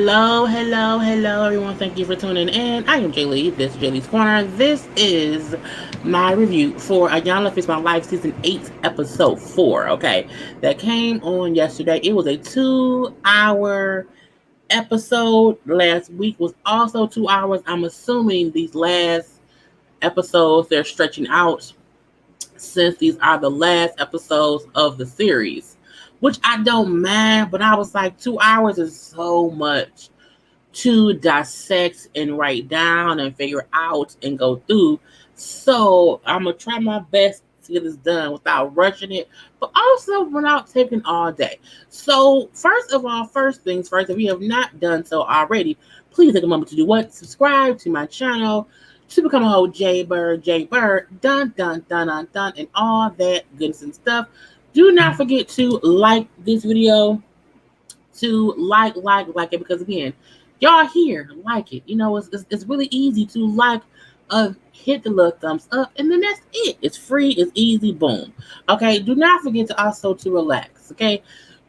Hello, everyone. Thank you for tuning in. I am Jaylee. This is JLeesCorner. This is my review for Iyanla Fix My Life Season 8, Episode 4. Okay, that came on yesterday. It was a 2 hour episode. Last week was also 2 hours. I'm assuming these last episodes they're stretching out since these are the last episodes of the series, which I don't mind, but I was like, 2 hours is so much to dissect and write down and figure out and go through. So I'm gonna try my best to get this done without rushing it, but also without taking all day. So first of all, first things first, if you have not done so already, please take a moment to do what? Subscribe to my channel to become a whole JayBird, dun, and all that goodness and stuff. Do not forget to like this video, to like it, because again, y'all here, like it. It's really easy to like, hit the little thumbs up, and then that's it. It's free, it's easy, boom. Okay, do not forget to also to relax, okay?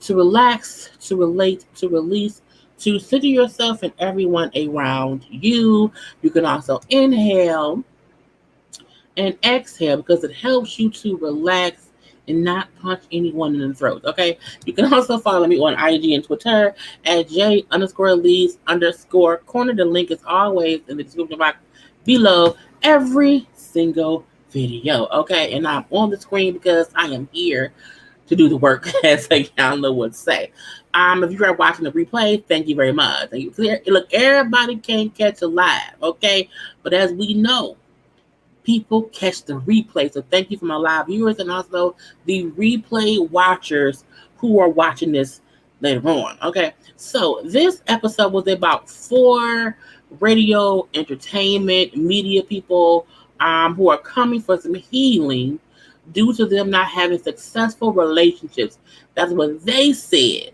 To relax, to relate, to release, to center yourself and everyone around you. You can also inhale and exhale because it helps you to relax and not punch anyone in the throat. Okay. You can also follow me on IG and Twitter at J_Lees_Corner. The link is always in the description box below every single video. Okay. And I'm on the screen because I am here to do the work, as Iyanla would say. If you are watching the replay, thank you very much. Thank you. Look, everybody can't catch a live, okay? But as we know, people catch the replay. So thank you for my live viewers and also the replay watchers who are watching this later on. Okay. So this episode was about 4 radio entertainment media people who are coming for some healing due to them not having successful relationships. That's what they said.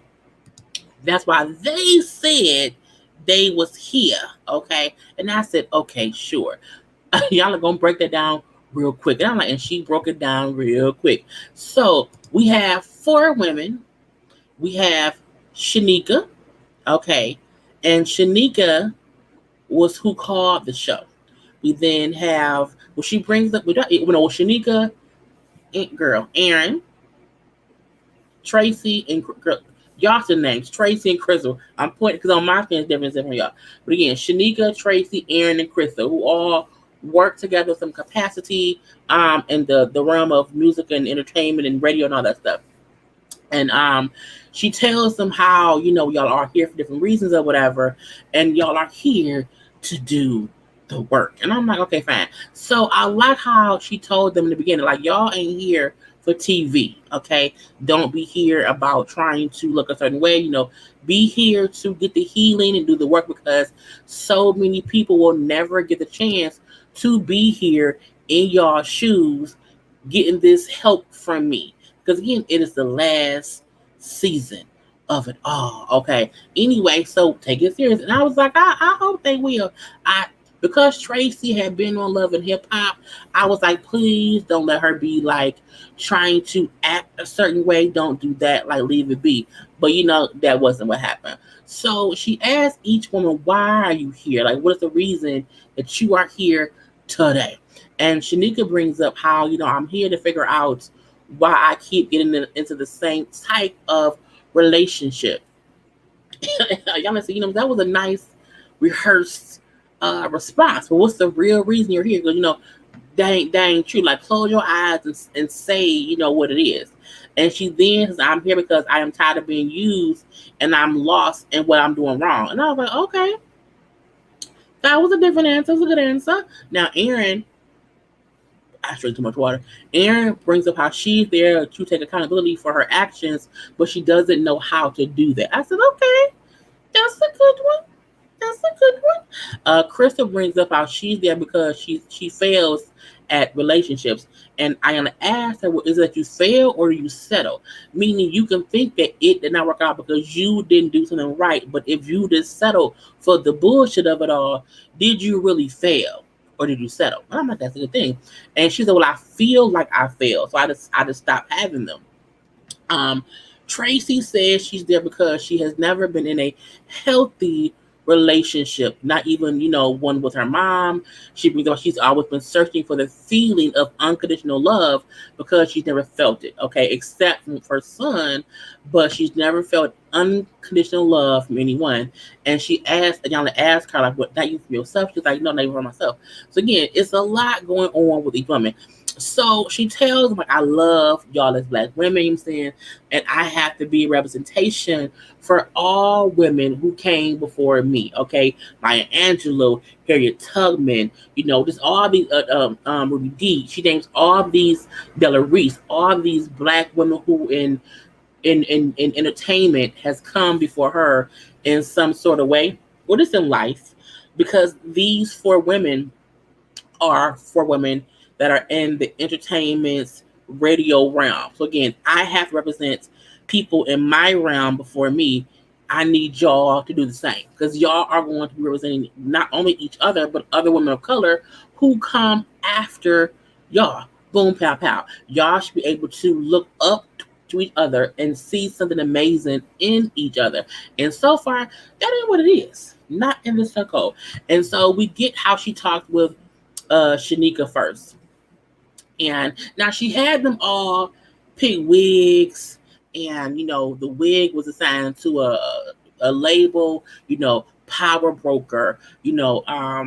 That's why they said they was here. Okay. And I said, okay, sure. Y'all are gonna break that down real quick. And I'm like, and she broke it down real quick. So we have 4 women. We have Shanika, okay, and Shanika was who called the show. We then have she brings up Shanika, Aaron, Tracy, and y'all the names Tracy and Crystal. I'm pointing because on my screen it's different from y'all. But again, Shanika, Tracy, Aaron, and Crystal, who all work together in some capacity in the realm of music and entertainment and radio and all that stuff. And she tells them how, y'all are here for different reasons or whatever, and y'all are here to do the work. And I'm like, okay, fine. So I like how she told them in the beginning, like, y'all ain't here for TV, okay? Don't be here about trying to look a certain way, be here to get the healing and do the work, because so many people will never get the chance to be here in y'all shoes getting this help from me. Because again, it is the last season of it all. Okay. Anyway, so take it serious. And I was like, I hope they will. Because Tracy had been on Love and Hip Hop, I was like, please don't let her be like trying to act a certain way. Don't do that. Like, leave it be. But that wasn't what happened. So she asked each woman, why are you here? Like, what is the reason that you are here today? And Shanika brings up how, I'm here to figure out why I keep getting into the same type of relationship. Y'all see, that was a nice rehearsed response. But what's the real reason you're here? Because that ain't true. Like, close your eyes and say what it is. And she then says, I'm here because I am tired of being used and I'm lost in what I'm doing wrong. And I was like, okay, that was a different answer. It was a good answer. Now Aaron, I drank too much water. Aaron brings up how she's there to take accountability for her actions, but she doesn't know how to do that. I said, okay, that's a good one. That's a good one. Crystal brings up how she's there because she fails at relationships. And I am asked her, well, is it that you fail or you settle? Meaning you can think that it did not work out because you didn't do something right. But if you just settle for the bullshit of it all, did you really fail? Or did you settle? And I'm like, that's a good thing. And she said, well, I feel like I failed. So I just stopped having them. Tracy says she's there because she has never been in a healthy relationship, not even, one with her mom. She's always been searching for the feeling of unconditional love because she's never felt it, okay, except from her son, but she's never felt unconditional love from anyone. And Iyanla asked her, like, what, not you from yourself? She's like, no, not even for myself. So again, it's a lot going on with each woman. So she tells them, like, I love y'all as black women, you know what I'm saying? And I have to be a representation for all women who came before me. Okay, Maya Angelou, Harriet Tubman, just all these Ruby Dee. She names all these Della Reese, all these black women who in entertainment has come before her in some sort of way, or just in life, because these four women are for women that are in the entertainment radio realm. So again, I have to represent people in my realm before me. I need y'all to do the same because y'all are going to be representing not only each other but other women of color who come after y'all. Boom, pow, pow. Y'all should be able to look up to each other and see something amazing in each other. And so far, that ain't what it is. Not in the circle. And so we get how she talked with Shanika first. And now she had them all pick wigs, and the wig was assigned to a label, power broker, a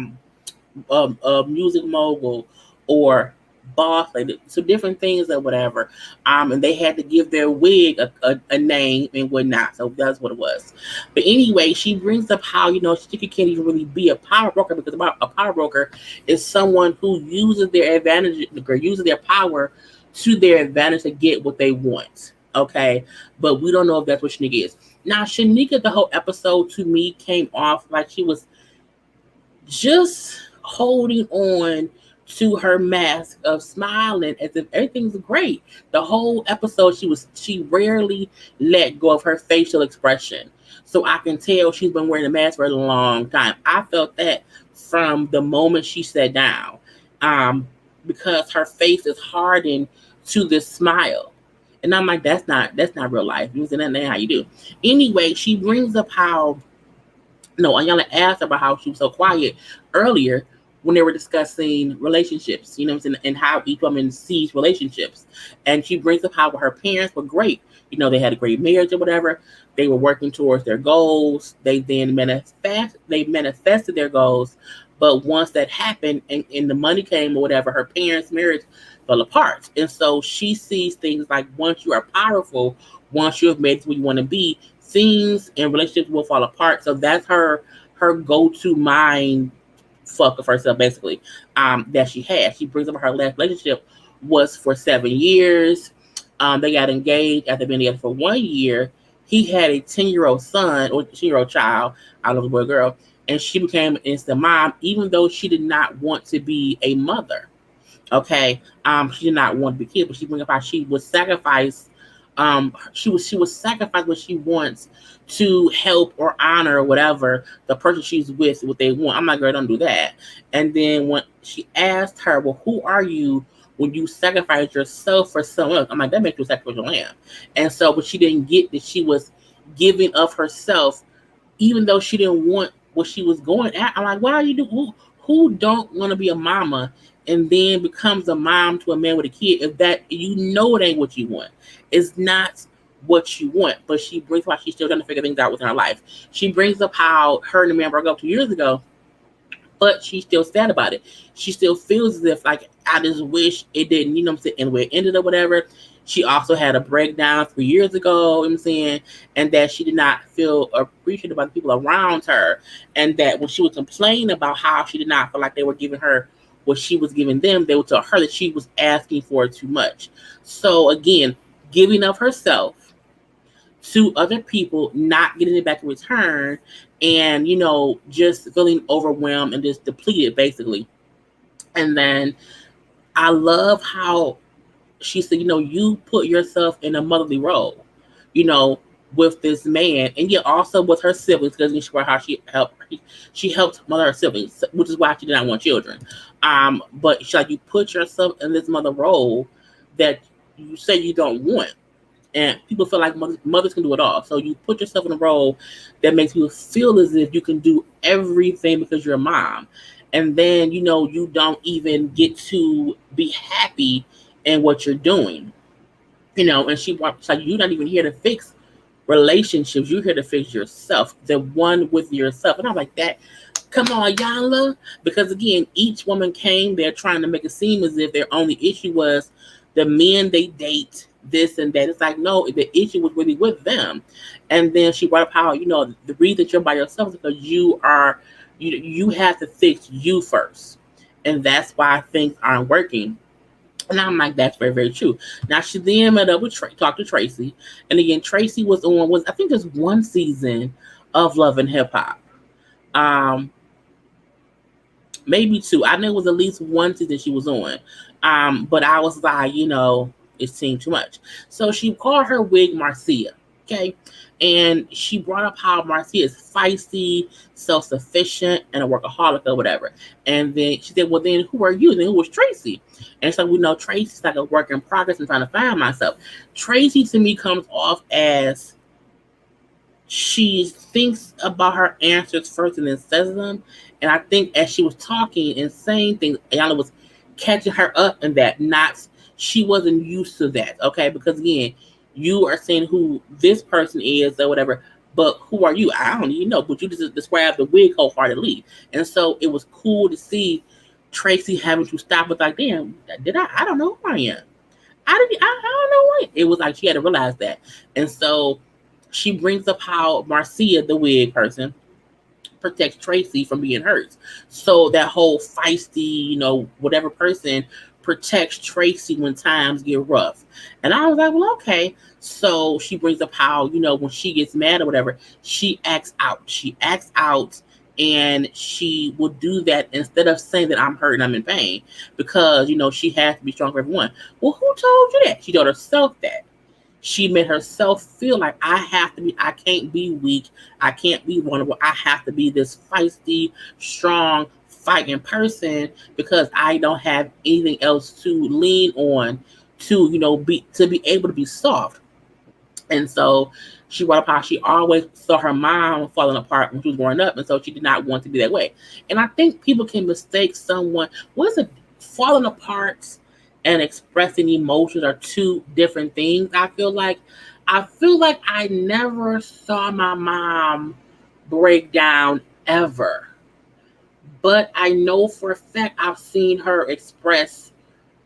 music mogul, or boss, like so different things or whatever. And they had to give their wig a name and whatnot. So that's what it was. But anyway, she brings up how she can't even really be a power broker because a power broker is someone who uses their advantage or uses their power to their advantage to get what they want. Okay, but we don't know if that's what Shanika is. Now, Shanika, the whole episode to me came off like she was just holding on to her mask of smiling as if everything's great. The whole episode, she rarely let go of her facial expression. So I can tell she's been wearing a mask for a long time. I felt that from the moment she sat down, because her face is hardened to this smile. And I'm like, that's not real life. You know, that's not how you do. Anyway, she brings up how Iyanla asked about how she was so quiet earlier when they were discussing relationships, and how each woman sees relationships. And she brings up how her parents were great. They had a great marriage or whatever. They were working towards their goals. They then manifested their goals. But once that happened and the money came or whatever, her parents' marriage fell apart. And so she sees things like once you are powerful, once you have made it where you want to be, things and relationships will fall apart. So that's her go-to mind fuck of herself, basically, that she had. She brings up her last relationship was for 7 years. They got engaged after being together for 1 year. He had a 10-year-old son or 10-year-old child, I don't know if it was a boy or girl, and she became an instant mom, even though she did not want to be a mother. Okay, she did not want to be a kid, but she brings up how she would sacrifice. She was sacrifice what she wants to help or honor or whatever the person she's with, what they want. I'm like, girl, don't do that. And then when she asked her, well, who are you when you sacrifice yourself for someone else? I'm like, that makes you a sacrificial lamb. And so, but she didn't get that she was giving of herself, even though she didn't want what she was going at. I'm like, why are you doing? Who don't want to be a mama and then becomes a mom to a man with a kid if that it ain't what you want? It's not what you want. But she brings up how she's still trying to figure things out within her life. She brings up how her and the man broke up 2 years ago, but she's still sad about it. She still feels as if like I just wish it didn't, and where it ended or whatever. She also had a breakdown 3 years ago, and that she did not feel appreciated by the people around her. And that when she was complaining about how she did not feel like they were giving her what she was giving them, they would tell her that she was asking for too much. So again, giving of herself to other people, not getting it back in return, and just feeling overwhelmed and just depleted, basically. And then I love how she said, you put yourself in a motherly role, with this man, and yet also with her siblings, because how she helped mother her siblings, which is why she did not want children. But she, like, you put yourself in this mother role that you say you don't want. And people feel like mothers can do it all. So you put yourself in a role that makes you feel as if you can do everything because you're a mom. And then, you don't even get to be happy in what you're doing. And she's like, you're not even here to fix relationships. You're here to fix yourself, the one with yourself. And I'm like, that, come on, Iyanla. Because again, each woman came there trying to make it seem as if their only issue was the men they date, this and that. It's like, no, the issue was really with them. And then she brought up how, the reason you're by yourself is because you have to fix you first. And that's why things aren't working. And I'm like, that's very, very true. Now she then met up with talked to Tracy, and again, Tracy was I think just one season of Love and Hip Hop, um, maybe two. I know it was at least one season she was on, but I was like, it seemed too much. So she called her wig Marcia, okay, and she brought up how Marcia is feisty, self-sufficient, and a workaholic or whatever. And then she said, well, then who are you? Then who was Tracy? And so we know Tracy's like a work in progress and trying to find myself. Tracy to me comes off as she thinks about her answers first and then says them. And I think as she was talking and saying things, Iyanla was catching her up in that. Not She wasn't used to that, okay? Because again, you are saying who this person is or whatever, but who are you? I don't even know. But you just described the wig wholeheartedly, and so it was cool to see Tracy having to stop with like, damn, did I don't know who I am. I don't know what. It was like she had to realize that. And so she brings up how Marcia, the wig person, protects Tracy from being hurt. So that whole feisty, whatever person protects Tracy when times get rough. And I was like, well, okay. So she brings up how, when she gets mad or whatever, she acts out. She acts out, and she will do that instead of saying that I'm hurt and I'm in pain, because, she has to be strong for everyone. Well, who told you that? She told herself that. She made herself feel like I can't be weak. I can't be vulnerable. I have to be this feisty, strong, fighting person because I don't have anything else to lean on to be able to be soft. And so she brought up how she always saw her mom falling apart when she was growing up, and so she did not want to be that way. And I think people can mistake someone. What is it? Falling apart and expressing emotions are two different things. I feel like I never saw my mom break down ever. But I know for a fact I've seen her express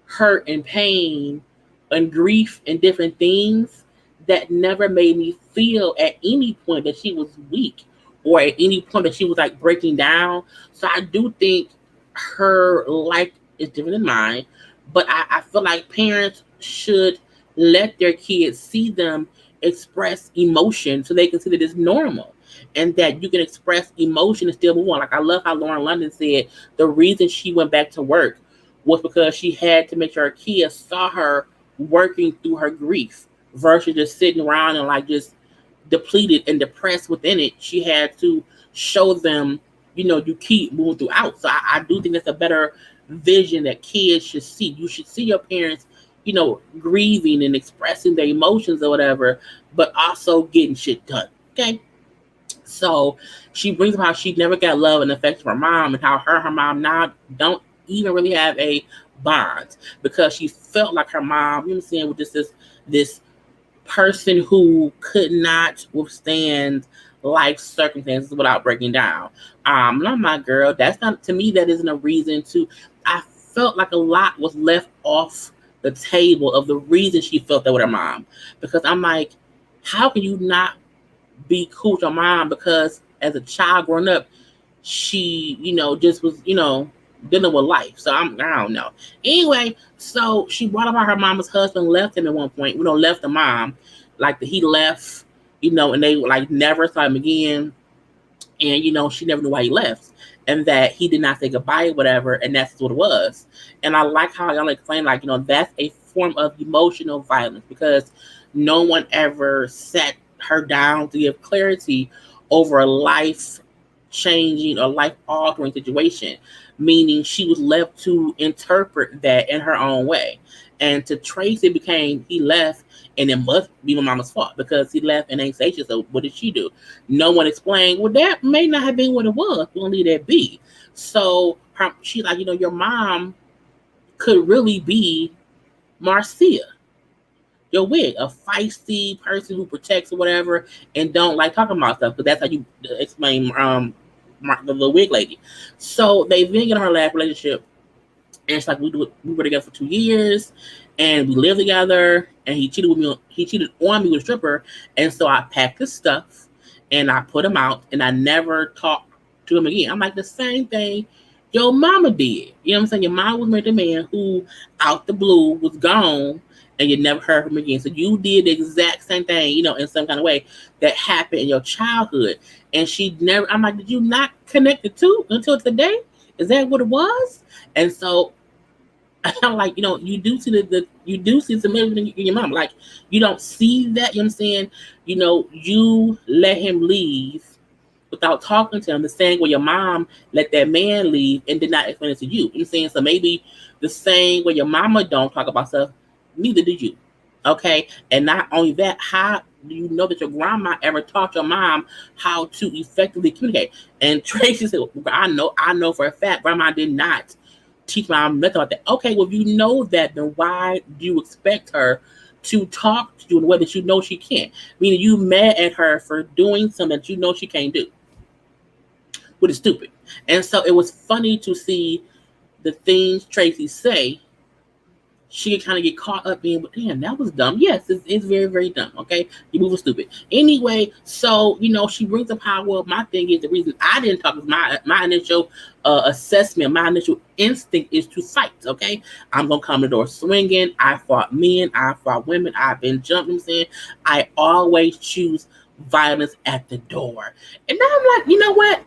hurt and pain and grief and different things that never made me feel at any point that she was weak or at any point that she was like breaking down. So I do think her life is different than mine, but I feel like parents should let their kids see them express emotion so they can see that it's normal and that you can express emotion and still move on. Like I love how Lauren London said the reason she went back to work was because she had to make sure her kids saw her working through her grief versus just sitting around and like just depleted and depressed within it. She had to show them, you keep moving throughout. So I do think that's a better vision that kids should see. You should see your parents, grieving and expressing their emotions or whatever, but also getting shit done. Okay. So she brings up how she never got love and affection from her mom, and how her mom now don't even really have a bond because she felt like her mom, you know what I'm saying, with just this person who could not withstand life circumstances without breaking down. Not my girl. That's not, to me, that isn't a reason to. I felt like a lot was left off the table of the reason she felt that with her mom. Because I'm like, how can you not be cool with your mom? Because as a child growing up, she, just was, dealing with life. So I don't know. Anyway, so she brought up how her mama's husband left him at one point. Left the mom. Like he left, and they like never saw him again. And, she never knew why he left. And that he did not say goodbye or whatever. And that's what it was. And I like how y'all explain, like, that's a form of emotional violence because no one ever sat her down to give clarity over a life changing or life altering situation, meaning she was left to interpret that in her own way. And to Tracy became he left, and it must be my mama's fault because he left and ain't say shit. So what did she do? No one explained. Well, that may not have been what it was. We're gonna leave that be. So she's like, your mom could really be Marcia, your wig, a feisty person who protects or whatever, and don't like talking about stuff. Because that's how you explain the wig lady. So they then get in her last relationship, and it's like we were together for 2 years, and we lived together. And he cheated with me. He cheated on me with a stripper, and so I packed his stuff, and I put him out, and I never talked to him again. I'm like the same thing your mama did. You know what I'm saying? Your mom was married to a man who, out the blue, was gone, and you never heard from him again. So you did the exact same thing, in some kind of way that happened in your childhood. And she never. I'm like, did you not connect the two until today? Is that what it was? And so I'm like, you do see you do see some in your mom. Like, you don't see that. You know what I'm saying? You let him leave without talking to him, the same way your mom let that man leave and did not explain it to you. You know what I'm saying? So maybe the same way your mama don't talk about stuff, neither do you. Okay? And not only that, how do you know that your grandma ever taught your mom how to effectively communicate? And Tracy said, I know for a fact grandma did not teach my mom nothing about that. Okay, well, if you know that, then why do you expect her to talk to you in a way that you know she can't? Meaning you mad at her for doing something that you know she can't do, which is stupid. And so it was funny to see the things Tracy say. She could kind of get caught up in, but damn, that was dumb. Yes, it's very, very dumb. Okay, you move stupid. Anyway, so she brings up how, well, my thing is the reason I didn't talk is my initial assessment, my initial instinct is to fight. Okay, I'm gonna come to the door swinging. I fought men, I fought women, I've been jumped. I'm saying I always choose violence at the door, and now I'm like, you know what?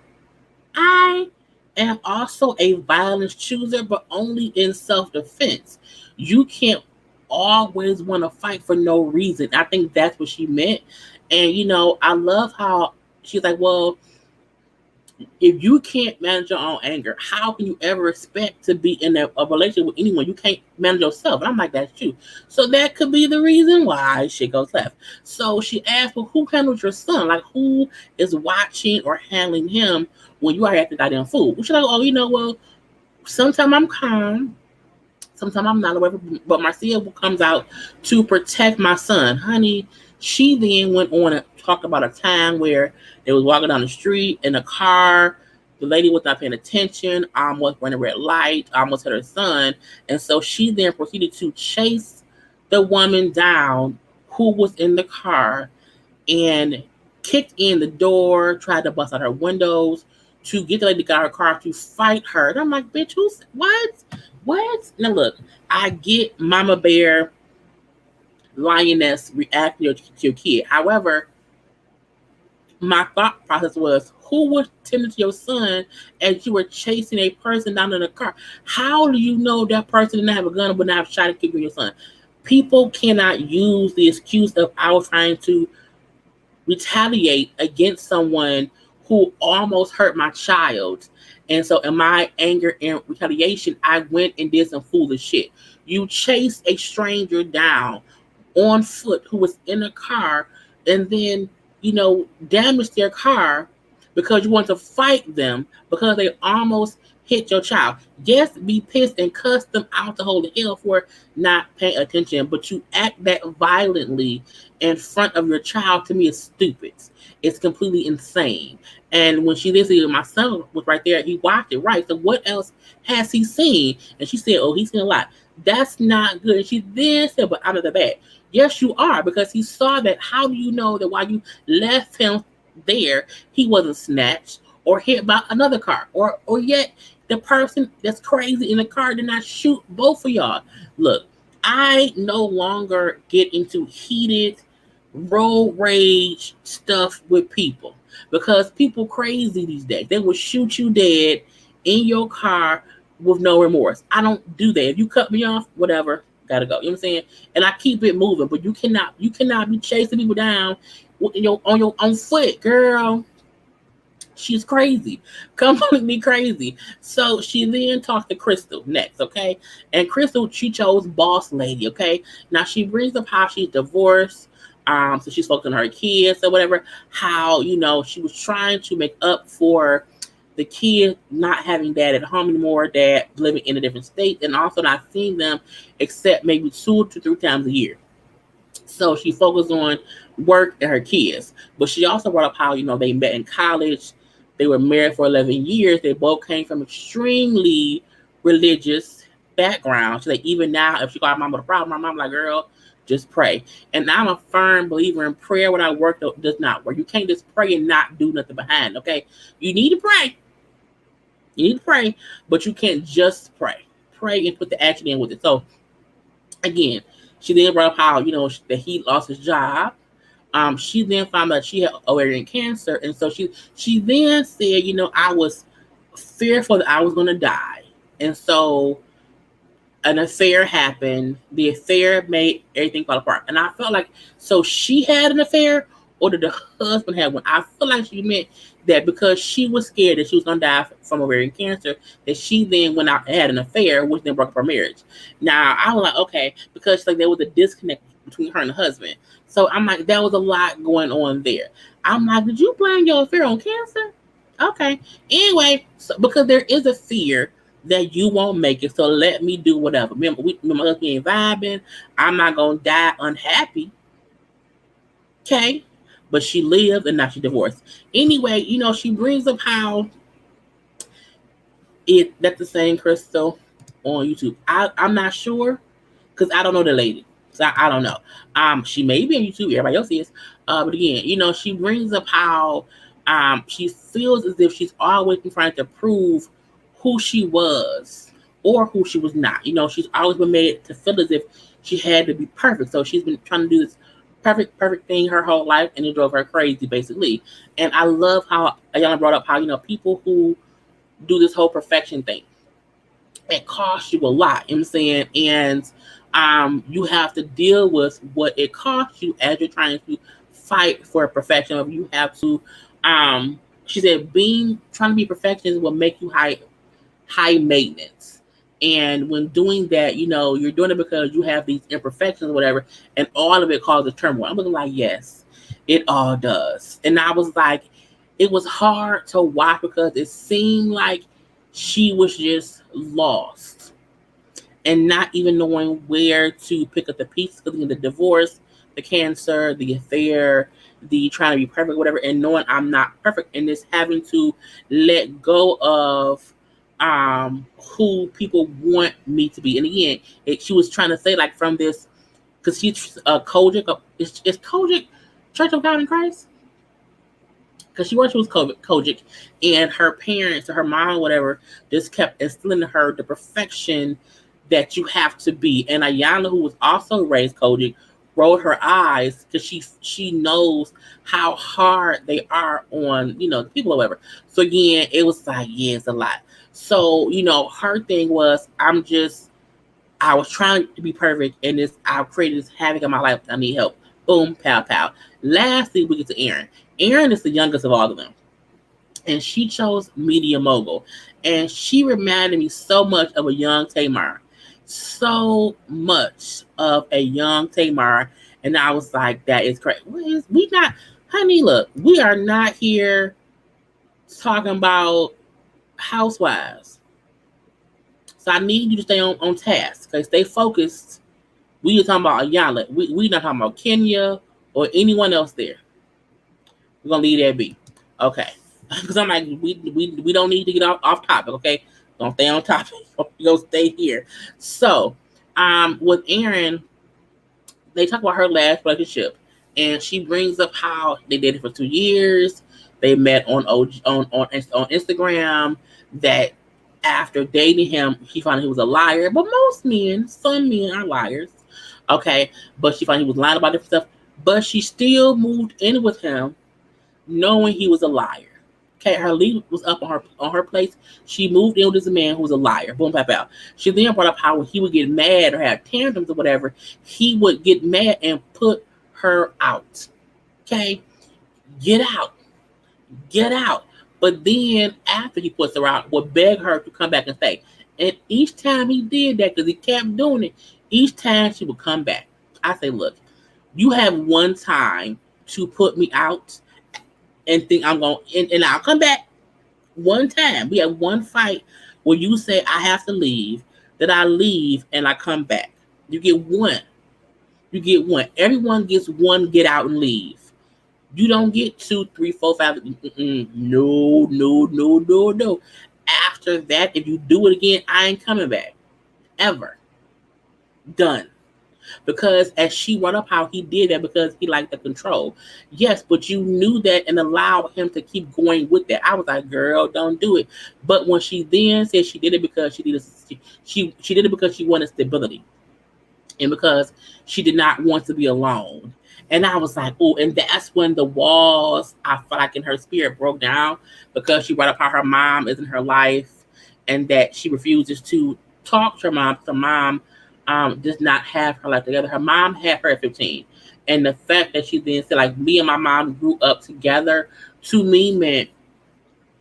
I am also a violence chooser, but only in self-defense. You can't always want to fight for no reason. I think that's what she meant. And, I love how she's like, well, if you can't manage your own anger, how can you ever expect to be in a relationship with anyone? You can't manage yourself. And I'm like, that's true. So that could be the reason why shit goes left. So she asked, well, who handles your son? Like, who is watching or handling him when you are at the goddamn fool? She's like, oh, well, sometimes I'm calm. Sometimes I'm not aware, but Marcia comes out to protect my son. Honey, she then went on and talked about a time where they was walking down the street in a car. The lady was not paying attention, almost running a red light, almost hit her son. And so she then proceeded to chase the woman down who was in the car and kicked in the door, tried to bust out her windows to get the lady to get out her car to fight her. And I'm like, bitch, what? What? Now look, I get Mama Bear, lioness reacting to your kid. However, my thought process was, who was tending to your son as you were chasing a person down in a car? How do you know that person didn't have a gun and would not have shot and killed your son? People cannot use the excuse of I was trying to retaliate against someone who almost hurt my child. And so in my anger and retaliation, I went and did some foolish shit. You chased a stranger down on foot who was in a car and then, damaged their car because you want to fight them because they almost hit your child. Yes, be pissed and cuss them out to hold the hell for not paying attention, but you act that violently in front of your child, to me, is stupid. It's completely insane. And when she listened, my son was right there. He watched it, right? So what else has he seen? And she said, oh, he's seen a lot. That's not good. And she then said, but out of the bag. Yes, you are, because he saw that. How do you know that while you left him there, he wasn't snatched or hit by another car? Or yet the person that's crazy in the car did not shoot both of y'all. Look, I no longer get into heated road rage stuff with people because people crazy these days. They will shoot you dead in your car with no remorse. I don't do that. If you cut me off, whatever, gotta go. You know what I'm saying? And I keep it moving, but you cannot be chasing people down on foot, girl. She's crazy, completely crazy. So she then talked to Crystal next, okay? And Crystal, she chose boss lady, okay? Now she brings up how she's divorced, so she's focused on her kids or whatever. How she was trying to make up for the kid not having dad at home anymore, dad living in a different state, and also not seeing them except maybe 2 to 3 times a year. So she focused on work and her kids. But she also brought up how, they met in college. They were married for 11 years. They both came from extremely religious backgrounds. So that even now, if she got mom with a problem, my mom like, girl, just pray. And I'm a firm believer in prayer without work does not work. You can't just pray and not do nothing behind, okay? You need to pray. You need to pray, but you can't just pray. Pray and put the action in with it. So again, she then brought up how that he lost his job. She then found out she had ovarian cancer, and so she then said, I was fearful that I was going to die, and so an affair happened. The affair made everything fall apart, and I felt like so she had an affair, or did the husband have one? I feel like she meant that because she was scared that she was going to die from ovarian cancer, that she then went out and had an affair, which then broke up her marriage. Now, I was like, okay, because like there was a disconnect between her and the husband. So I'm like, there was a lot going on there. I'm like, did you blame your affair on cancer? Okay. Anyway, so because there is a fear that you won't make it, so let me do whatever. Remember, my husband ain't vibing. I'm not going to die unhappy. Okay. But she lived and now she divorced. Anyway, she brings up how that's the same Crystal on YouTube. I'm not sure because I don't know the lady. So I don't know. She may be on YouTube, everybody else is. But again, she brings up how she feels as if she's always been trying to prove who she was or who she was not. She's always been made to feel as if she had to be perfect. So she's been trying to do this perfect thing her whole life, and it drove her crazy, basically. And I love how Iyanla brought up how people who do this whole perfection thing, it costs you a lot. You know what I'm saying? And you have to deal with what it costs you as you're trying to fight for perfection. You have to, she said, trying to be perfectionist will make you high maintenance. And when doing that, you're doing it because you have these imperfections or whatever, and all of it causes turmoil. I'm looking like, yes, it all does. And I was like, it was hard to watch because it seemed like she was just lost and not even knowing where to pick up the pieces because the divorce, the cancer, the affair, the trying to be perfect, whatever, and knowing I'm not perfect, and this having to let go of who people want me to be. And again, she was trying to say like from this because she's Kojic. Is Kojic Church of God in Christ? Because she was Kojic, and her parents or her mom, whatever, just kept instilling in her the perfection that you have to be. And Iyanla, who was also raised Kojic, rolled her eyes because she knows how hard they are on the people or whatever. So again, it was like, yeah, it's a lot. So her thing was, I was trying to be perfect, and I've created this havoc in my life. I need help. Boom, pow, pow. Lastly, we get to Erin. Erin is the youngest of all of them, and she chose Media Mogul, and she reminded me so much of a young Tamar. So much of a young Tamar, and I was like, that is crazy. We not, honey, look, we are not here talking about housewives. So I need you to stay on task, okay? Stay focused. We are talking about Iyanla. We not talking about Kenya or anyone else there. We're gonna leave that be. Okay. Because I'm like, we don't need to get off topic, okay? Don't stay on topic. We're gonna stay here. So, with Erin, they talk about her last relationship, and she brings up how they dated for 2 years. They met on Instagram. That after dating him, she found he was a liar. But some men are liars. Okay, but she found he was lying about different stuff. But she still moved in with him, knowing he was a liar. Okay, her lead was up on her place. She moved in with this man who was a liar. Boom, pop out. She then brought up how when he would get mad or have tantrums or whatever, he would get mad and put her out. Okay, get out. But then after he puts her out, would beg her to come back and stay. And each time he did that, because he kept doing it, each time she would come back. I say, look, you have one time to put me out and think I'm going, and I'll come back one time. We have one fight where you say I have to leave, that I leave and I come back. You get one. You get one. Everyone gets one get out and leave. You don't get two, three, four, five. No, no, no, no, no. After that, if you do it again, I ain't coming back. Ever. Done. Because as she brought up how he did that because he liked the control. Yes, but you knew that and allowed him to keep going with that. I was like, girl, don't do it. But when she then said she did it because she did it because she wanted stability. And because she did not want to be alone. And I was like, oh, and that's when the walls, I felt like in her spirit broke down because she brought up how her mom is in her life and that she refuses to talk to her mom. Her mom does not have her life together. Her mom had her at 15. And the fact that she then said, like, me and my mom grew up together, to me meant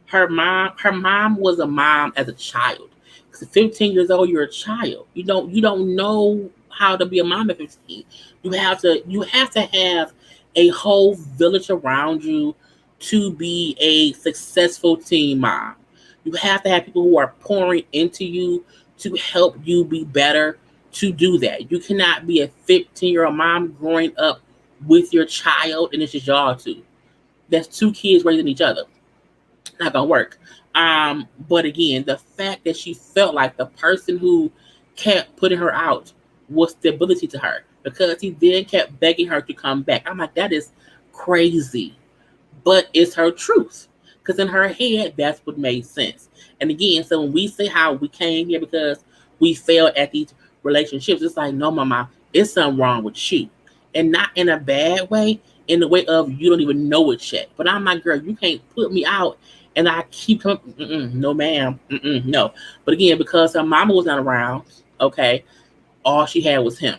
her mom was a mom as a child. Because at 15 years old, you're a child. You don't know how to be a mom at 15. You have to have a whole village around you to be a successful teen mom. You have to have people who are pouring into you to help you be better to do that. You cannot be a 15-year-old mom growing up with your child and it's just y'all two. That's two kids raising each other. Not gonna work. But again, the fact that she felt like the person who kept putting her out was stability to her because he then kept begging her to come back. I'm like, that is crazy, but it's her truth because in her head, that's what made sense. And again, so when we say how we came here because we failed at these relationships, it's like, no, mama, it's something wrong with you, and not in a bad way, in the way of you don't even know it yet. But I'm like, girl, you can't put me out and I keep coming. No, ma'am. No. But again, because her mama was not around, okay, all she had was him.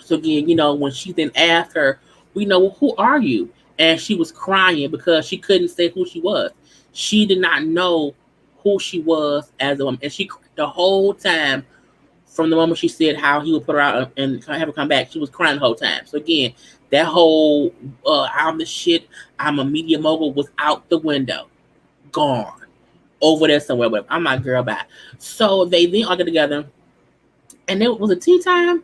So again, when she then asked her, well, who are you? And she was crying because she couldn't say who she was. She did not know who she was as a woman. And she, the whole time, from the moment she said how he would put her out and have her come back, she was crying the whole time. So again, that whole I'm the shit, I'm a media mogul was out the window. Gone. Over there somewhere. But I'm like, girl, bye. So they then all get together. And it was a tea time.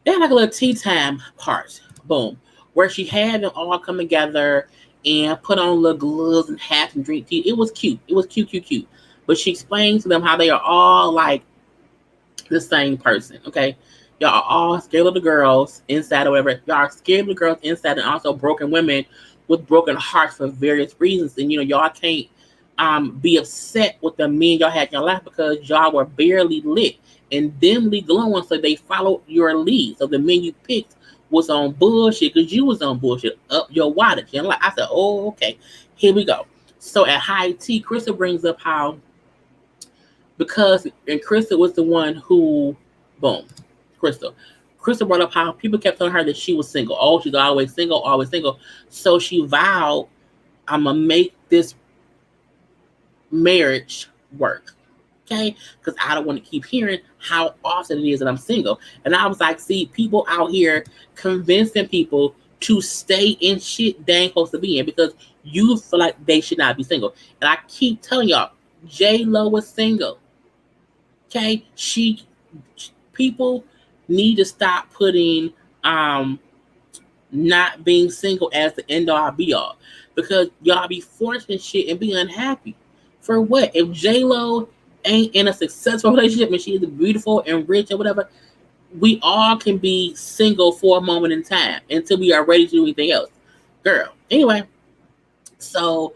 They had like a little tea time part. Boom. Where she had them all come together and put on little gloves and hats and drink tea. It was cute. It was cute, cute, cute. But she explained to them how they are all like the same person. Okay. Y'all are all scared of the girls inside or whatever. Y'all are scared of the girls inside and also broken women with broken hearts for various reasons. And y'all can't be upset with the men y'all had in your life because y'all were barely lit and dimly glowing, so they followed your lead. So the men you picked was on bullshit because you was on bullshit up your wattage. And I said, oh, okay, here we go. So at high tea, Krista brings up how and Krista was the one who, boom, Krista. Krista brought up how people kept telling her that she was single. Oh, she's always single, always single. So she vowed, I'm going to make this marriage work. Okay? Because I don't want to keep hearing how often it is that I'm single. And I was like, see, people out here convincing people to stay in shit they ain't supposed to be in because you feel like they should not be single. And I keep telling y'all, J-Lo was single. Okay? People need to stop putting not being single as the end all be all. Because y'all be forcing shit and be unhappy. For what? If J-Lo ain't in a successful relationship and she is beautiful and rich or whatever, we all can be single for a moment in time until we are ready to do anything else. Girl. Anyway, so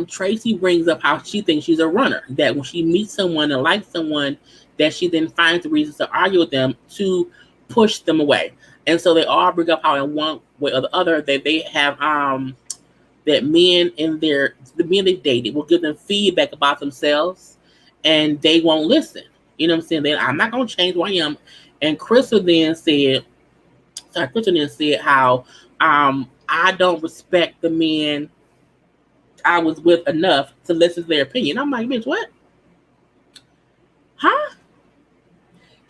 Tracy brings up how she thinks she's a runner. That when she meets someone and likes someone, that she then finds the reasons to argue with them to push them away. And so they all bring up how in one way or the other that they have that the men they dated will give them feedback about themselves and they won't listen. You know what I'm saying? Then I'm not gonna change who I am. And Crystal then said how I don't respect the men I was with enough to listen to their opinion. I'm like, bitch, what? Huh?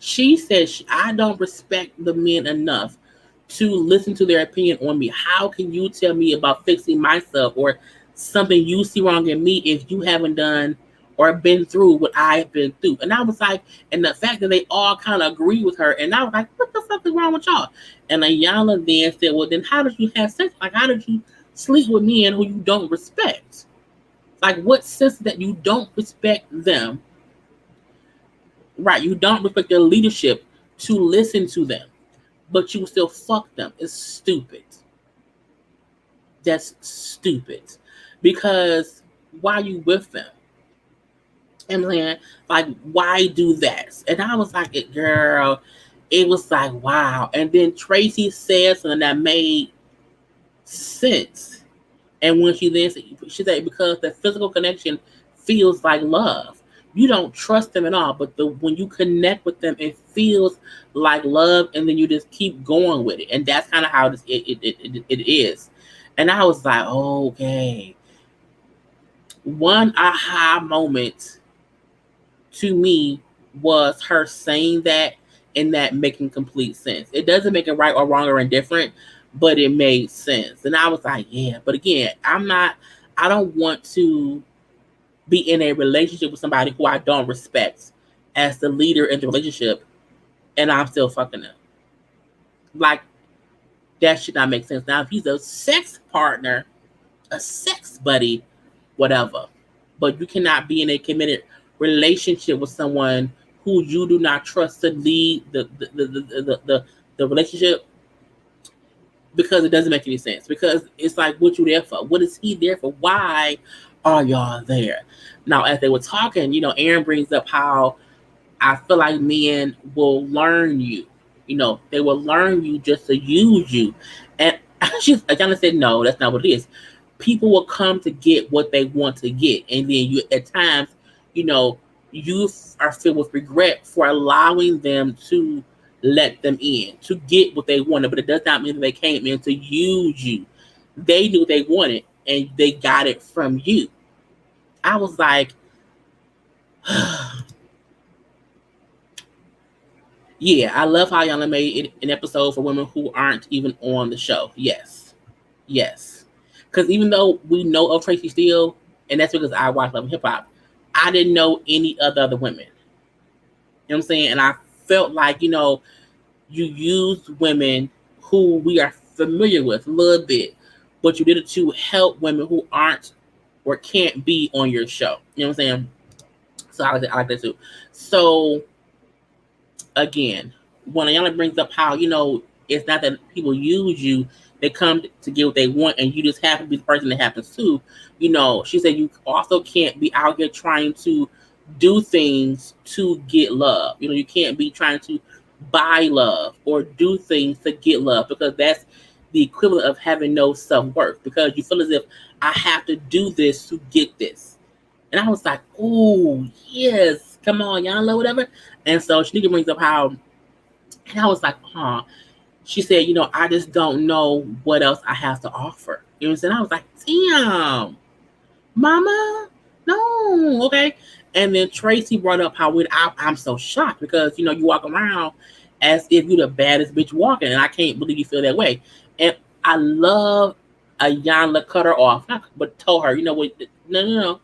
She said, I don't respect the men enough to listen to their opinion on me. How can you tell me about fixing myself or something you see wrong in me if you haven't done or been through what I've been through? And I was like, and the fact that they all kind of agree with her, and I was like, what the fuck is wrong with y'all? And Iyanla then said, well, then how did you have sex? Like, how did you sleep with men who you don't respect? Like, what sense that you don't respect them? Right, you don't respect their leadership to listen to them, but you still fuck them. It's stupid. That's stupid. Because why are you with them? And then, like, why do that? And I was like, girl, it was like, wow. And then Tracy said something that made sense. And when she said, because the physical connection feels like love. You don't trust them at all, but when you connect with them, it feels like love, and then you just keep going with it. And that's kind of how it is. And I was like, okay. One aha moment to me was her saying that and that making complete sense. It doesn't make it right or wrong or indifferent, but it made sense. And I was like, yeah. But again, I don't want to be in a relationship with somebody who I don't respect as the leader in the relationship, and I'm still fucking them. Like, that should not make sense. Now, if he's a sex partner, a sex buddy, whatever, but you cannot be in a committed relationship with someone who you do not trust to lead the relationship, because it doesn't make any sense. Because it's like, what you there for? What is he there for? Why are y'all there? Now, as they were talking, Aaron brings up how I feel like men will learn you. They will learn you just to use you. And she's kind of said, no, that's not what it is. People will come to get what they want to get. And then you, at times, you are filled with regret for allowing them to let them in, to get what they wanted. But it does not mean that they came in to use you. They knew they wanted, and they got it from you. I was like, yeah, I love how Iyanla made it an episode for women who aren't even on the show. Yes. Yes. Because even though we know of Tracy Steele, and that's because I watch Love and Hip Hop, I didn't know any other women. You know what I'm saying? And I felt like, you used women who we are familiar with a little bit, but you did it to help women who aren't or can't be on your show. You know what I'm saying? So I like that too. So again, when Iyanla brings up how, it's not that people use you, they come to get what they want, and you just happen to be the person that happens to. She said you also can't be out here trying to do things to get love. You can't be trying to buy love or do things to get love, because that's the equivalent of having no self-worth, because you feel as if I have to do this to get this. And I was like, oh, yes, come on, Iyanla, whatever. And so Shanika brings up how, and I was like, huh. She said, I just don't know what else I have to offer. You know what I'm saying? I was like, damn, mama, no, okay. And then Tracy brought up how I'm so shocked, because, you walk around as if you're the baddest bitch walking, and I can't believe you feel that way. And I love Iyanla cut her off, but told her, what, no.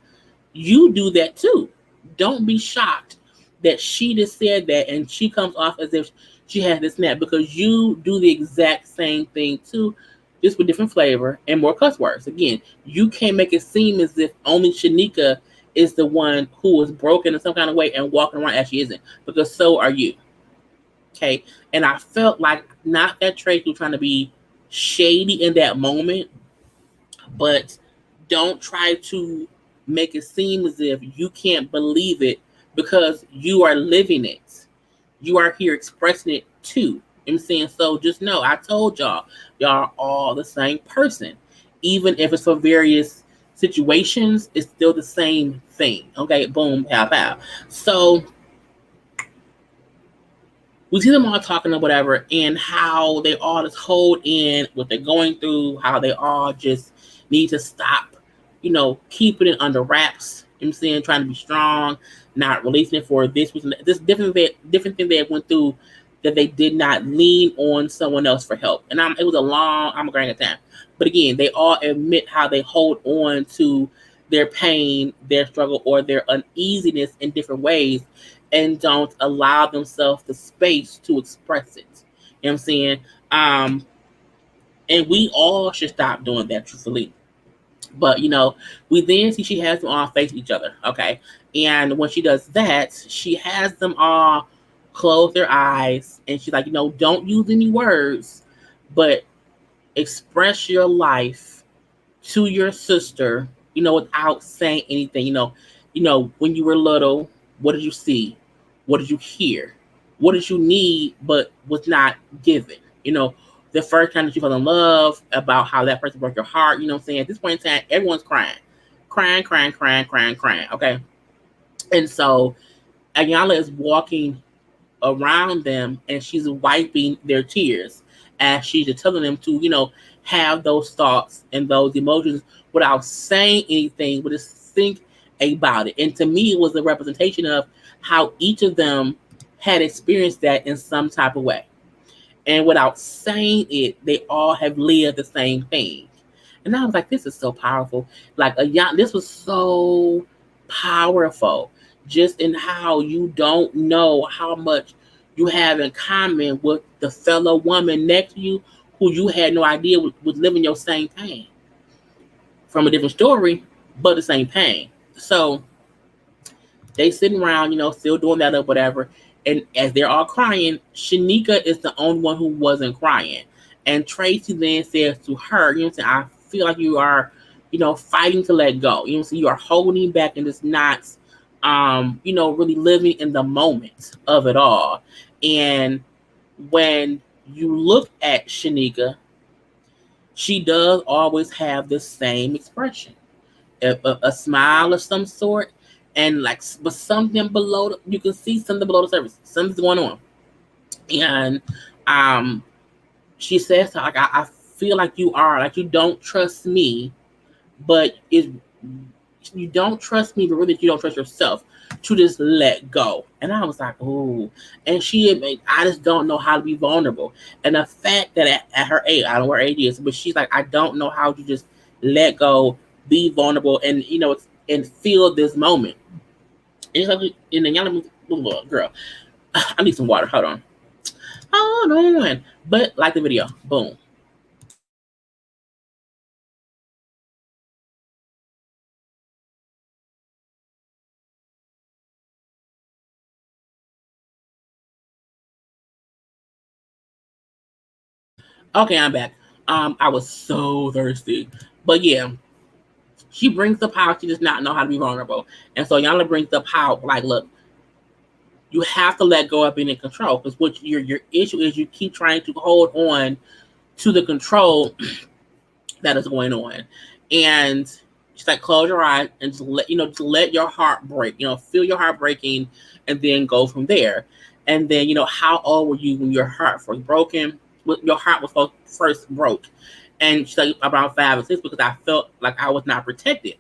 You do that too. Don't be shocked that she just said that and she comes off as if she has this snap, because you do the exact same thing too, just with different flavor and more cuss words. Again, you can't make it seem as if only Shanika is the one who is broken in some kind of way and walking around as she isn't, because so are you. Okay? And I felt like, not that Tracy was trying to be shady in that moment, but don't try to make it seem as if you can't believe it, because you are living it. You are here expressing it too. You know what I'm saying? So just know, I told y'all are all the same person. Even if it's for various situations, it's still the same thing. Okay, boom, pow, pow. So we see them all talking or whatever, and how they all just hold in what they're going through, how they all just need to stop, keeping it under wraps. You know what I'm saying, trying to be strong, not releasing it for this different thing they went through, that they did not lean on someone else for help. And it was a long, I'm going at time. But again, they all admit how they hold on to their pain, their struggle, or their uneasiness in different ways, and don't allow themselves the space to express it. You know what I'm saying? Um, and we all should stop doing that, truthfully. But we then see she has them all face each other. Okay. And when she does that, she has them all close their eyes, and she's like, don't use any words, but express your life to your sister, without saying anything. When you were little, what did you see? What did you hear? What did you need but was not given? The first time that you fell in love, about how that person broke your heart. You know what I'm saying? At this point in time, everyone's crying. Crying, crying, crying, crying, crying. Okay. And so Iyanla is walking around them, and she's wiping their tears as she's telling them to, have those thoughts and those emotions without saying anything, but just think about it. And to me, it was a representation of how each of them had experienced that in some type of way. And without saying it, they all have lived the same thing. And I was like, this is so powerful. Like, this was so powerful, just in how you don't know how much you have in common with the fellow woman next to you, who you had no idea was living your same pain from a different story, but the same pain. So they sitting around, still doing that or whatever. And as they're all crying, Shanika is the only one who wasn't crying. And Tracy then says to her, I feel like you are, fighting to let go. You are holding back and just not, really living in the moment of it all. And when you look at Shanika, she does always have the same expression, a smile of some sort, and but something below. You can see something below the surface. Something's going on, and she says, like, I feel like you don't trust me, but you don't trust me, but really you don't trust yourself to just let go. And I was like, oh. And she admitted, I just don't know how to be vulnerable. And the fact that at her age, I don't know where her age is, but she's like, I don't know how to just let go, be vulnerable, and and feel this moment. And the young girl, I need some water. Hold on. But like the video, boom. Okay, I'm back. I was so thirsty, but yeah, she brings up how she does not know how to be vulnerable, and so Yana brings up how, like, look, you have to let go of being in control, because what your issue is, you keep trying to hold on to the control that is going on, and she's like, close your eyes and just let your heart break, feel your heart breaking, and then go from there. And then, how old were you when your heart first broken? Your heart was first broke. And she's like, about 5 or 6, because I felt like I was not protected.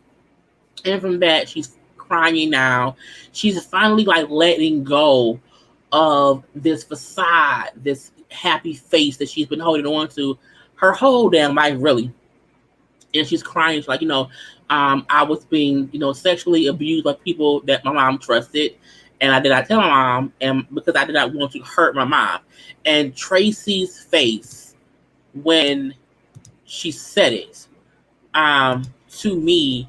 And from that, she's crying now. She's finally like letting go of this facade, this happy face that she's been holding on to her whole damn life, really. And she's crying. She's like, I was being, sexually abused by people that my mom trusted. And I did not tell my mom, and because I did not want to hurt my mom. And Tracy's face when she said it, to me,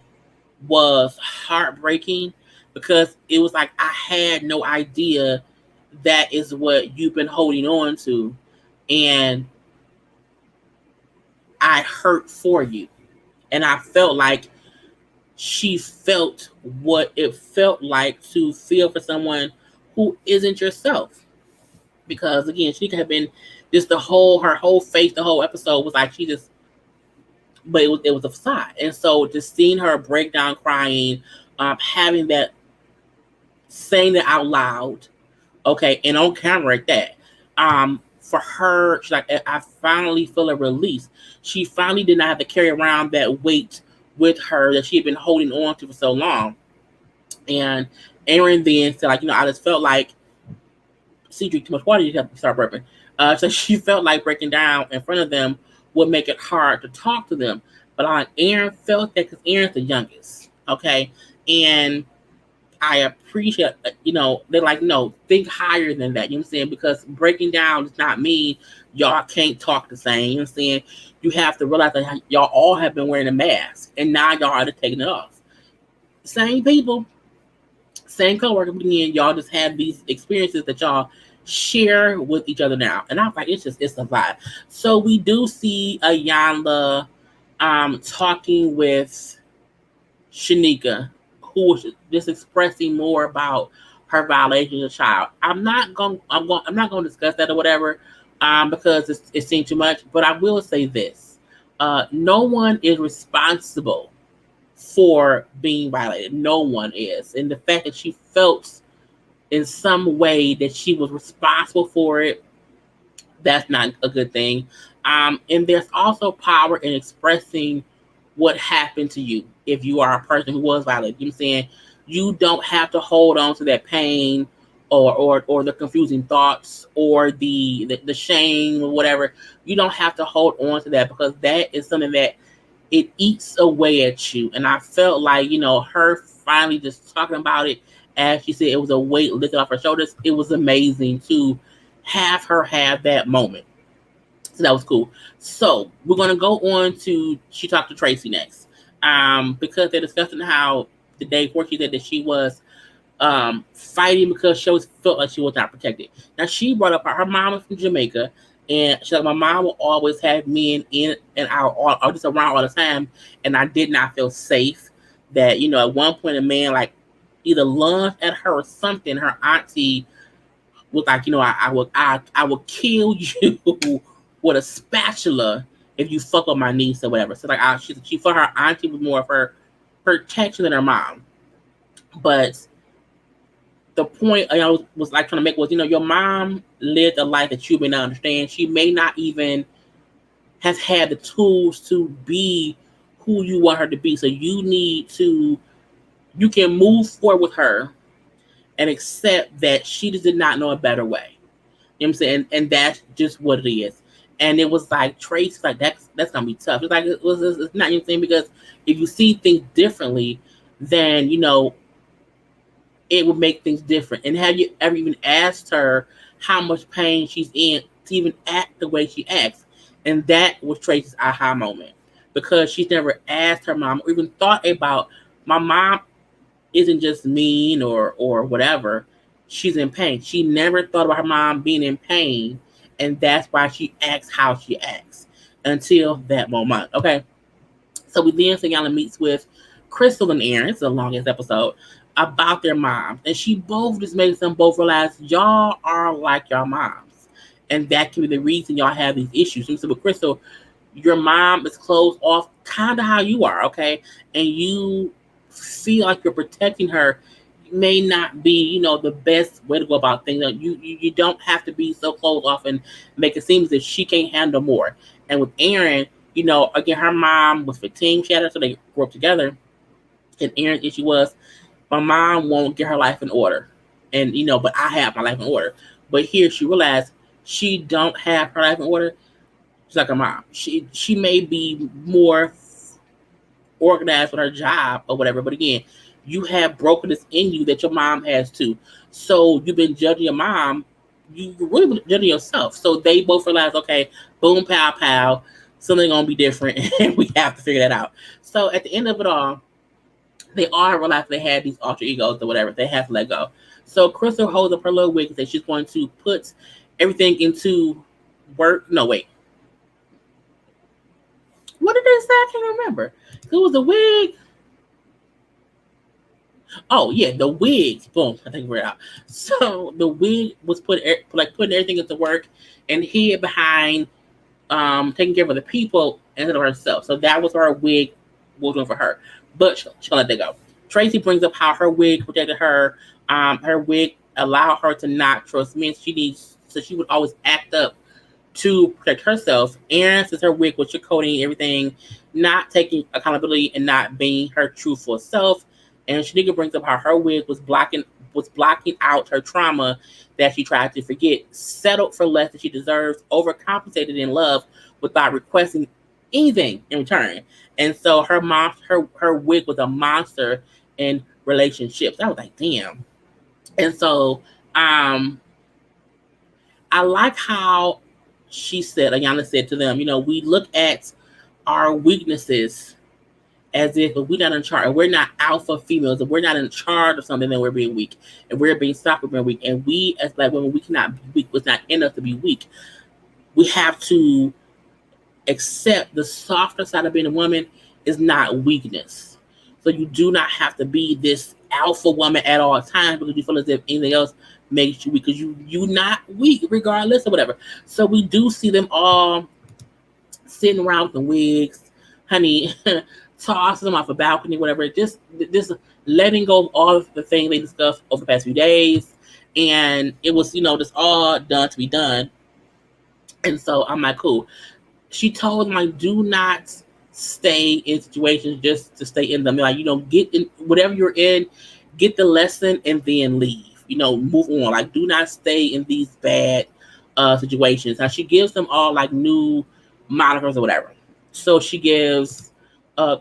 was heartbreaking, because it was like, I had no idea that is what you've been holding on to, and I hurt for you. And I felt like she felt what it felt like to feel for someone who isn't yourself. Because again, she could have been just her whole face, the whole episode was like she just, but it was a facade. And so just seeing her break down crying, having that, saying that out loud, okay, and on camera at that, for her, she's like, I finally feel a release. She finally did not have to carry around that weight with her that she had been holding on to for so long. And Aaron then said, like, I just felt like, see, drink too much water, you have to start burping. So she felt like breaking down in front of them would make it hard to talk to them. But Aaron felt that because Aaron's the youngest, okay? And I appreciate, they're like, no, think higher than that. You know what I'm saying? Because breaking down does not mean y'all can't talk the same. You know what I'm saying? You have to realize that y'all all have been wearing a mask, and now y'all are taking it off. Same people, same coworker, but again, y'all just have these experiences that y'all share with each other now. And I'm like, it's a vibe. So we do see Iyanla talking with Shanika, who was just expressing more about her violation as a child. I'm not going to discuss that or whatever, because it seemed too much. But I will say this: no one is responsible for being violated. No one is, and the fact that she felt in some way that she was responsible for it, that's not a good thing. And there's also power in expressing what happened to you if you are a person who was violated. You know what I'm saying? You don't have to hold on to that pain or the confusing thoughts or the shame or whatever. You don't have to hold on to that, because that is something that it eats away at you. And I felt like, her finally just talking about it, as she said, it was a weight lifted off her shoulders. It was amazing to have her have that moment. So that was cool. So we're gonna go on to, she talked to Tracy next, because they're discussing how the day before she said that she was fighting because she always felt like she was not protected. Now she brought up her mom was from Jamaica, and she's like, my mom will always have men in and out, or just around all the time, and I did not feel safe. That at one point a man like either lunged at her or something. Her auntie was like, I will kill you with a spatula if you fuck up my niece or whatever. So like, she for her auntie was more of her protection than her mom. But the point I was like trying to make was, your mom lived a life that you may not understand. She may not even have had the tools to be who you want her to be. So you can move forward with her and accept that she just did not know a better way. You know what I'm saying? And that's just what it is. And it was like, Trace, like, that's gonna be tough. It's like, it's not your thing, because if you see things differently, then it would make things different. And have you ever even asked her how much pain she's in to even act the way she acts? And that was Tracy's aha moment, because she's never asked her mom or even thought about, my mom isn't just mean or whatever. She's in pain. She never thought about her mom being in pain, and that's why she acts how she acts until that moment. Okay. So we then see Iyanla meets with Crystal and Aaron. It's the longest episode about their moms, and she both just makes them both realize y'all are like your moms, and that can be the reason y'all have these issues. So with Crystal, your mom is closed off, kind of how you are, okay, and you feel like you're protecting her. It may not be, the best way to go about things. You don't have to be so closed off and make it seem as if she can't handle more. And with Aaron, again, her mom was 15. She had her, so they grew up together. And Aaron's issue was, my mom won't get her life in order. And, but I have my life in order. But here she realized she don't have her life in order. She's like her mom. She may be more organized with her job or whatever. But again, you have brokenness in you that your mom has too. So you've been judging your mom. You're really judging yourself. So they both realize, okay, boom, pow, pow, something going to be different. And we have to figure that out. So at the end of it all, they all realize they had these alter egos or whatever. They have to let go. So Crystal holds up her little wig and says she's going to put everything into work. No, wait. What did they say? I can't remember. It was the wig. Oh, yeah, the wig. Boom. I think we're out. So the wig was putting everything into work and hid behind taking care of other people instead of herself. So that was her wig was doing for her. But she'll let that go. Tracy brings up how her wig protected her. Her wig allowed her to not trust men. So she would always act up to protect herself. Aaron, since her wig was sugarcoating everything, not taking accountability and not being her truthful self. And Shanika brings up how her wig was blocking out her trauma that she tried to forget, settled for less than she deserves, overcompensated in love without requesting anything in return. And so her wig was a monster in relationships. I was like, damn. And so um I like how Ayanna said to them, we look at our weaknesses as if we're not in charge, and we're not alpha females, and we're not in charge of something, then we're being weak, and we're being stopped from being weak. And we, as Black women, we cannot be weak. It's not in us to be weak. We have to accept the softer side of being a woman is not weakness. So you do not have to be this alpha woman at all times because you feel as if anything else makes you weak, because you're not weak regardless or whatever. So we do see them all sitting around with the wigs, honey, tossing them off a balcony, whatever. Just letting go of all of the things they discussed over the past few days. And it was, just all done to be done. And so I'm like, cool. She told him, like, do not stay in situations just to stay in them. Like, get in whatever you're in, get the lesson and then leave. Move on. Like, do not stay in these bad situations. Now she gives them all like new monikers or whatever. So she gives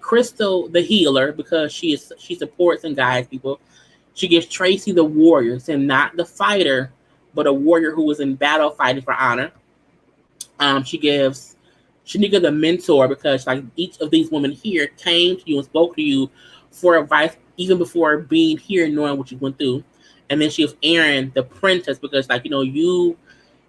Crystal the healer because she supports and guides people. She gives Tracy the warrior, and not the fighter, but a warrior who was in battle fighting for honor. She gives Shanika the mentor because like each of these women here came to you and spoke to you for advice even before being here and knowing what you went through. And then she gives Aaron the apprentice because like you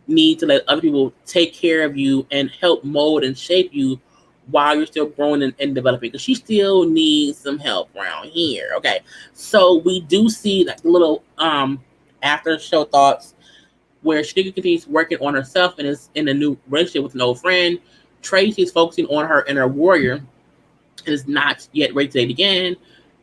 need to let other people take care of you and help mold and shape you while you're still growing and developing, because she still needs some help around here. Okay, so we do see like the little after show thoughts where Shanika continues working on herself and is in a new relationship with an old friend. Tracy is focusing on her inner warrior and is not yet ready to date again.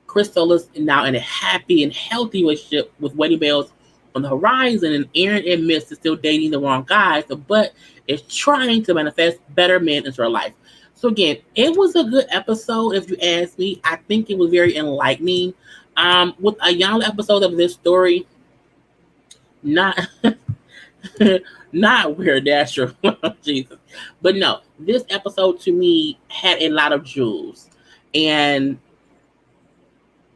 Crystal is now in a happy and healthy relationship with wedding bells on the horizon, and Aaron admits to still dating the wrong guys, but is trying to manifest better men into her life. So again, it was a good episode, if you ask me. I think it was very enlightening. With Iyanla episode of this story, not not weird, that's true. Jesus. But no, this episode to me had a lot of jewels. And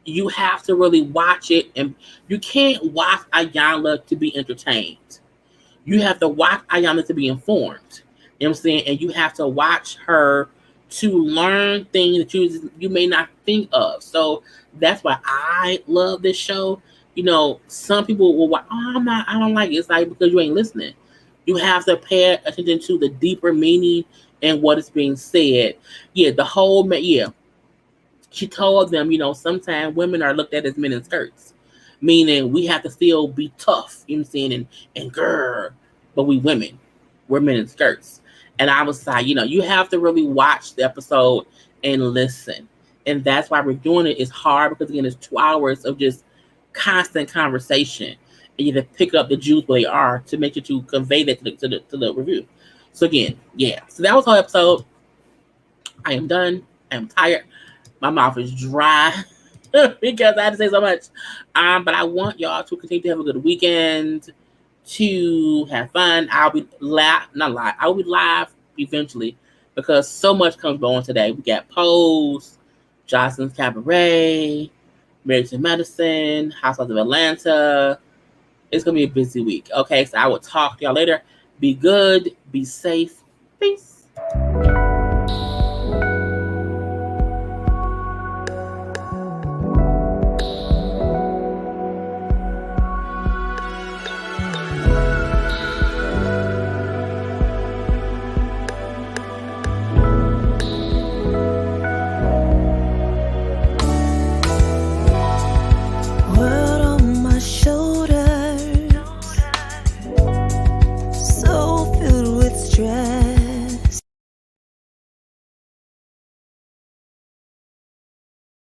you have to really watch it, and you can't watch Iyanla to be entertained. You have to watch Iyanla to be informed. You know what I'm saying? And you have to watch her to learn things that you may not think of. So that's why I love this show. Some people will watch, I don't like it. It's like because you ain't listening. You have to pay attention to the deeper meaning and what is being said. Yeah, she told them, sometimes women are looked at as men in skirts, meaning we have to still be tough, you know what I'm saying, and girl, but we're men in skirts. And I was like, you have to really watch the episode and listen. And that's why we're doing it. It's hard because, again, it's 2 hours of just constant conversation. And you have to pick up the jewels where they are to make sure to convey that to the review. So again, yeah. So that was the whole episode. I am done. I am tired. My mouth is dry because I had to say so much. But I want y'all to continue to have a good weekend, to have fun. I'll be I'll be live eventually because so much comes on today. We got Pose, Jocelyn's Cabaret, Married to Medicine, Housewives of Atlanta. It's gonna be a busy week. Okay, so I will talk to y'all later. Be good, be safe. Peace.